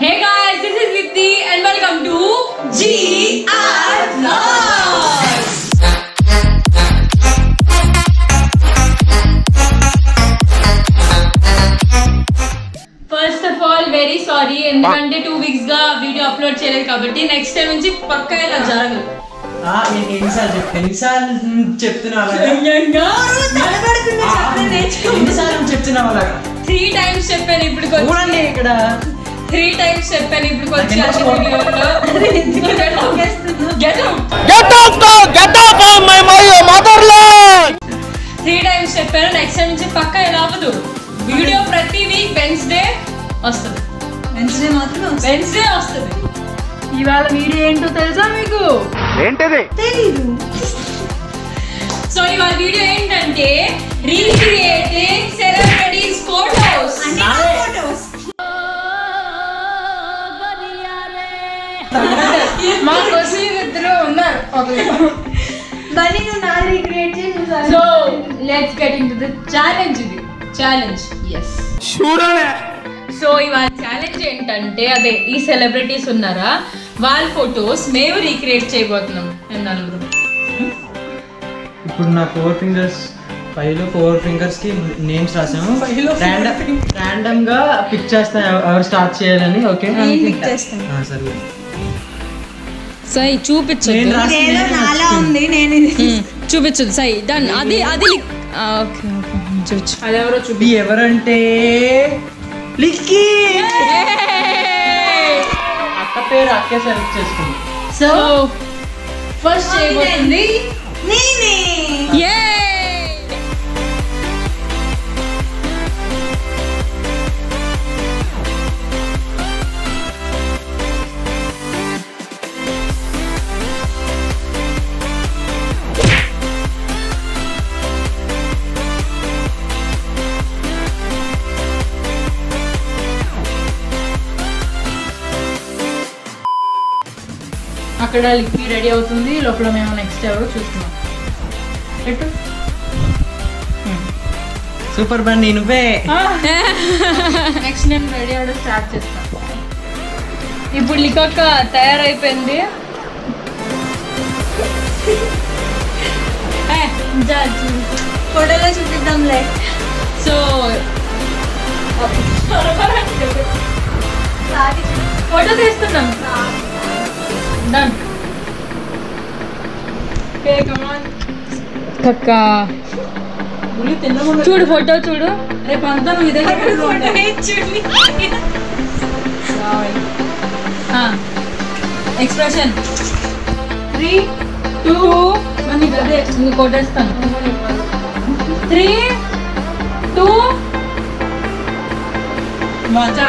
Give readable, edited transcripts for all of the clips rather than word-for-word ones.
Hey guys, this is Vitti and welcome to GR Vlogs. First of all, very sorry ఎందుకంటే 2 weeks గా video upload చేయలేదు కాబట్టి next time నుంచి పక్కా ఇలా జరగదు. నేను ఎన్నిసార్లు చెప్తున్నా 3 times చెప్పాను ఇప్పుడు ఇక్కడ 3 times చెప్పాను ఇప్పుడు వచ్చి వీడియోలో get out of my motherland 3 times చెప్పాను నెక్స్ట్ టైం నుంచి పక్కా ఇలా అవ్వదు. వీడియో ప్రతి వీక్ వెన్స్డే వస్తుంది. వెన్స్డే వస్తుంది. ఇవాళ వీడియో ఏంటో తెలుసా మీకు? ఏంటది? తెలీదు. సో ఇవాళ వీడియో ఏంటంటే రీక్రియేటింగ్ సెలబ్రిటీస్ ఫోటోస్. మా కోసం ఇద్దరు ఉన్నారు. So let's get into the challenge. ఇది ఛాలెంజ్. yes చూడలే. సో ఇవాళ ఛాలెంజ్ ఏంటంటే అదే ఈ సెలబ్రిటీస్ ఉన్నారా వాళ్ళ ఫొటోస్ మేము రీక్రియేట్ చేయబోతున్నాం. నలుగురు. ఇప్పుడు నా 4 ఫింగర్స్ 4 ఫింగర్స్ కి నేమ్స్ రాసాము. రాండమ్ గా పిక్ చేస్తాను ఎవరు స్టార్ట్ చేయాలని. ఓకే సరే. సై చూపించు. చూపించదు సై డన్. అది అది ఓకే చూపించు. అది ఎవరో చూపి. ఎవరంటే లిక్కీ. అక్క పేరు అక్కే సెలెక్ట్ చేసుకుంది. సో ఫస్ట్ చేయబోతుంది నేనే. అక్కడ లిక్వి రెడీ అవుతుంది. లోపల మేము నెక్స్ట్ ఎవరు చూస్తున్నాం. సూపర్ బన్నీ నువ్వే. నెక్స్ట్ నేను రెడీ అవ్వడం స్టార్ట్ చేస్తాను. ఇప్పుడు లికొక్క తయారైపోయింది. ఫోటోలో చూపిద్దాంలే. సో ఫోటో తీస్తున్నాం. డన్. కక్క చూడు ఫోటో చూడు. రేపు అంతా నువ్వు ఇదే ఎక్స్ప్రెషన్ 3 2 నువ్వు కొట్టేస్తాను. 3 2 1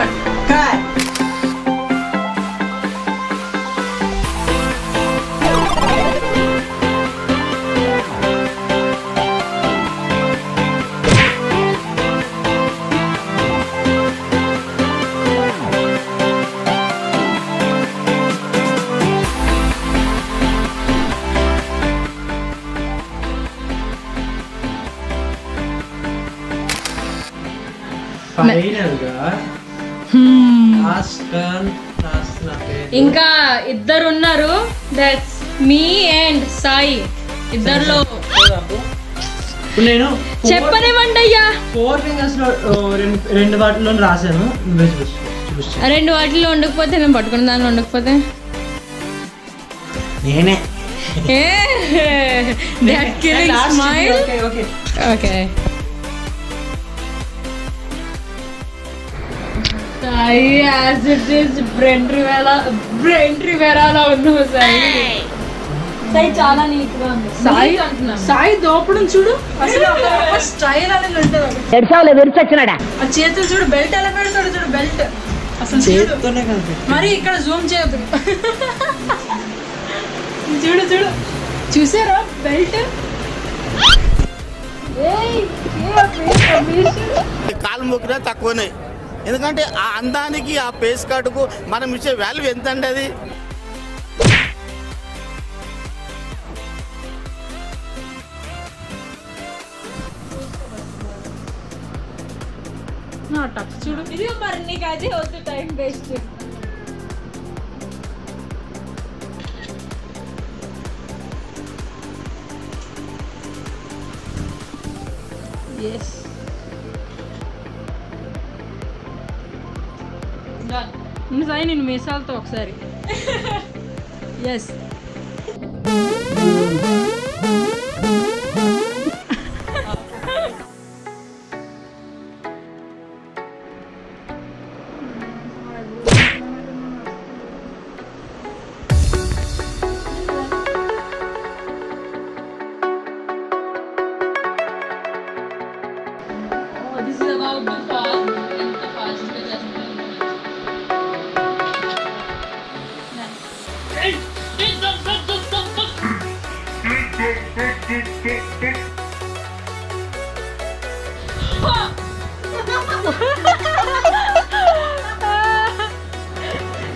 ఇంకా ఇద్దరు ఉన్నారు. That's me and Sai. ఇద్దరులో నేను చెప్పనివ్వండి అయ్యా. 4 ఫింగర్స్ లో 2 వాటిలో రాశాను. 2 వాటిలో ఉండకపోతే నేను పట్టుకున్న దాన్ని ఉండకపోతే నేనే. ఓకే సాయి చాలా నీట్ గా ఉంది. సాయి దోపడం చూడు అసలు స్టైల్ అనేది ఉంటుంది. ఆ చేతులు చూడు బెల్ట్ ఎలా పెడతాడు చూడు. బెల్ట్ అసలు మరి ఇక్కడ జూమ్ చేయదు. చూడు చూడు చూసారా బెల్ట్. కాలు మొక్కినా తక్కువనే. ఎందుకంటే ఆ అందానికి ఆ పేస్ కార్డుకు మనం ఇచ్చే వాల్యూ ఎంత అండి అది. చూడు ఇది మరి నీకు అదే వద్దు టైం వేస్ట్. సాయి నేను మీసాలతో ఒకసారి ఎస్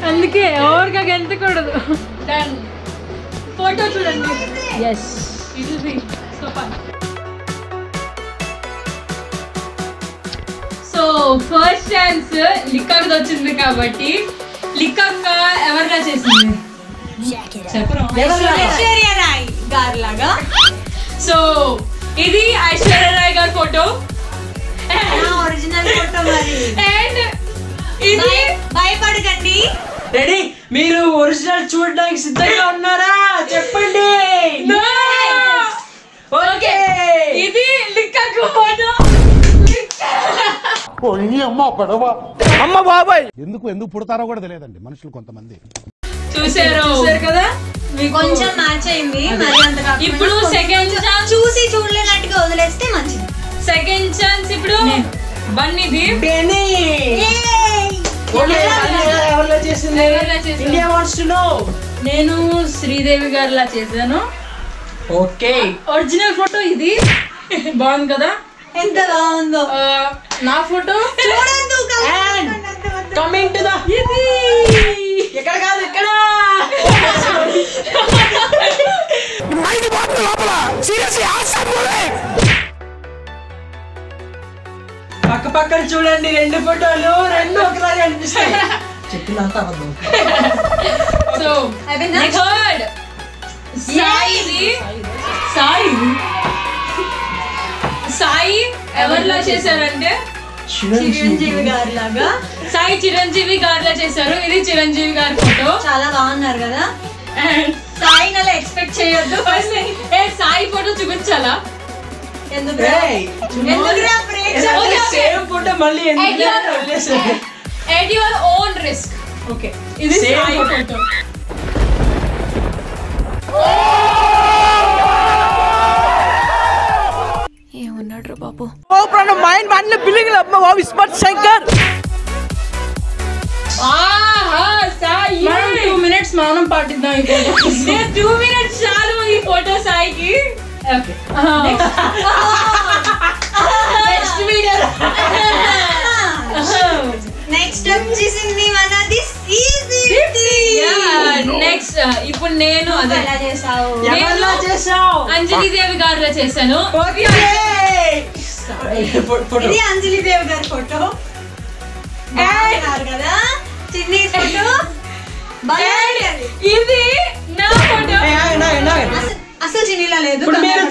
అందుకే ఓవర్గా గెంతకూడదు. ఫోటో చూడండి. Yes it will be so fun. So first chance లిక్కకి వచ్చింది కాబట్టి లిక్కక్క ఎవరిలా చేసింది ఐశ్వర్య రాయ్ గారు లాగా. సో ఇది ఐశ్వర్య రాయ్ గారి ఫోటో, ఒరిజినల్ ఫోటో. మరి అండ్ ఇది భయపడకండి. రెడీ? మీరు ఒరిజినల్ చూడడానికి సిద్ధంగా ఉన్నారా? చెప్పండి. ఓకే, ఇది లిక్కకు ఫోటో. అమ్మ బాబాయ్, ఎందుకు పుడతారో కూడా తెలియదండి మనుషులు కొంతమంది. చూసారు కదా, కొంచెం మ్యాచ్ అయింది. మరి అంతగా ఇప్పుడు సెకండ్ ఛాన్స్ చూసి చూడలేనట్టుగా వదిలేస్తే మంచిది. సెకండ్ ఛాన్స్ ఇప్పుడు బన్నీది. ఎవరిలో చేసింది? India wants to know. నేను శ్రీదేవి గారిలా చేశాను. ఓకే, ఒరిజినల్ ఫోటో ఇది. బాగుంది కదా? ఎంత బాగుందో. నా ఫోటో చూడొద్దు. కమింగ్ టు ద ఇది. ఇక్కడ కాదు, ఇక్కడ. పక్క పక్కన చూడండి, రెండు ఫోటోలు రెండు ఒకలాగా అనిపిస్తాయి. చెప్పినంత అబద్ధం. సో థర్డ్ సాయి ఎవరిలా చేశారంటే చిరంజీవి గారి లాగా. సాయి చిరంజీవి గారిలా చేశారు. ఇది చిరంజీవి గారి ఫోటో. చాలా బాగున్నారు కదా. సాయి అలా ఎక్స్పెక్ట్ చేయొద్దు. సాయి ఫోటో చూపించాలా? సేమ్ ఫోటో మళ్ళీ at your own risk. Okay, ఇది సాయి ఫోటో. ఏమన్నాడు రా బాబు? మైండ్ బండ్ల బిల్లింగ్ విస్మత్ శంకర్. సాయి 2 minutes మౌనం పాటిద్దాం. 2 minutes చాలు ఈ ఫోటో సాయికి. Okay, next video. నెక్స్ట్ వచ్చేసింది మనది నెక్స్ట్. ఇప్పుడు నేను అదే ఎలా చేసావు? అంజలి దేవి గారిలో చేశాను. ఇది అంజలి దేవి గారి ఫోటో కదా. చిన్ని ఫోటో. ఇది నా ఫోటో. అసలు చిన్నిలా లేదు. ఇప్పుడు మీరు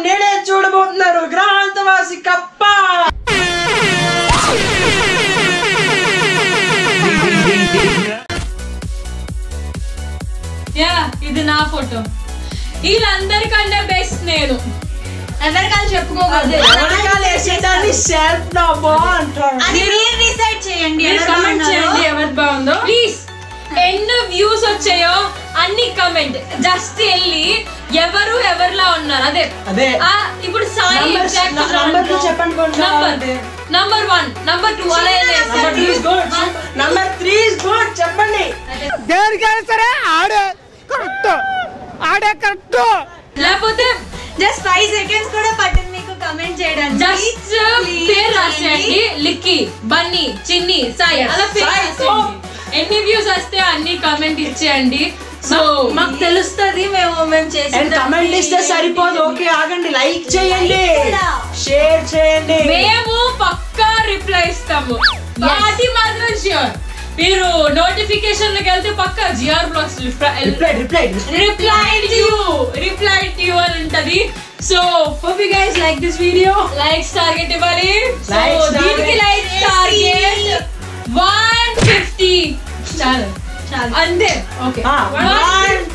నేనే చూడబోతున్నారు గ్రహాంతవాసి కప్ప. ఇది నా ఫోటో. వీళ్ళందరికన్నా బెస్ట్ నేను. ఎవరికాలు చెప్పుకోకూడదు. డిసైడ్ చేయండి, కమెంట్ చేయండి ఎవరు బాగుందో. ప్లీజ్ ఎన్ని వ్యూస్ వచ్చాయో అన్ని కమెంట్. జస్ట్ వెళ్ళి ఎవరు ఎవరిలా ఉన్నారు అదే. ఇప్పుడు సాయి చెప్పండి. నంబర్ 1, నంబర్ 2 అలా నంబర్ 3 is good చెప్పండి. దేనికైనా సరే ఆడే కరెక్ట్. లేకపోతే జస్ట్ 5 seconds కూడా పట్టింది మీకు కమెంట్ చేయడానికి. జస్ట్ పేరు రాసేయండి. లిక్కీ, బన్నీ, చిన్ని, సాయి అలా పేరు రాసేయండి. ఎన్ని వ్యూస్ వస్తే అన్ని కమెంట్ ఇచ్చేయండి. సో మాకు తెలుస్తుంది మేము చేసి. కమెంట్ ఇస్తే సరిపోదు. ఓకే, ఆగండి. లైక్ చేయండి, షేర్ చేయండి. మేము పక్కా రిప్లై ఇస్తాము. అది మాత్రం ష్యూర్. మీరు నోటిఫికేషన్ లోకి వెళ్తే పక్కా GR blogs reply to you అని ఉంటది. So hope you guys like this video. Likes target ఇవ్వాలి. So దీనికి likes target 150. చాలు అంతే. ఓకే 150